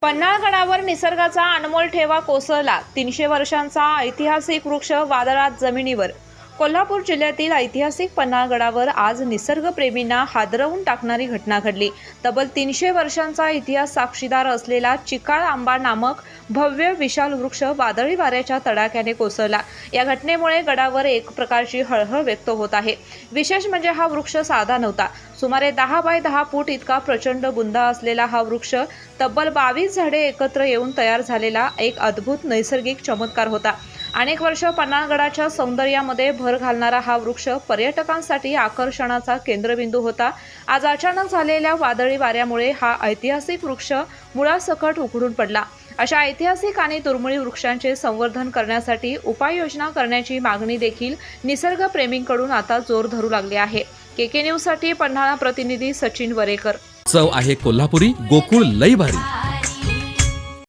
पन्हाळगडावर निसर्गाचा अनमोल ठेवा कोसळला. 300 वर्षांचा ऐतिहासिक वृक्ष वादळात जमिनीवर. कोल्हापूर जिल्ह्यातील ऐतिहासिक पन्हाळगडावर आज निसर्गप्रेमींना हादरवून टाकणारी घटना घडली. तब्बल 300 वर्षांचा इतिहास साक्षीदार असलेला चिकाळ आंबा नामक भव्य विशाल वृक्ष वादळी वाऱ्याच्या तडाख्याने कोसळला. या घटनेमुळे गडावर एक प्रकारची हळहळ व्यक्त होत आहे. विशेष म्हणजे हा वृक्ष साधा नव्हता. सुमारे 10 बाय 10 फूट इतका प्रचंड बुंदा असलेला हा वृक्ष तब्बल 22 झाडे एकत्र येऊन तयार झालेला एक अद्भुत नैसर्गिक चमत्कार होता. अनेक वर्ष पन्हाळगडाच्या सौंदर्यामध्ये भर घालणारा हा वृक्ष पर्यटकांसाठी आकर्षणाचा केंद्रबिंदू होता. आज अचानक झालेल्या वादळी वाऱ्यामुळे हा ऐतिहासिक वृक्ष मुळासकट उखडून पडला. अशा ऐतिहासिक आणि दुर्मिळ वृक्षांचे संवर्धन करण्यासाठी उपाययोजना करण्याची मागणी देखील निसर्गप्रेमींकडून आता जोर धरू लागली आहे. केके न्यूज साठी पन्हाळा प्रतिनिधी सचिन वरेकर. चव आहे कोल्हापुरी, गोकुळ लई भारी.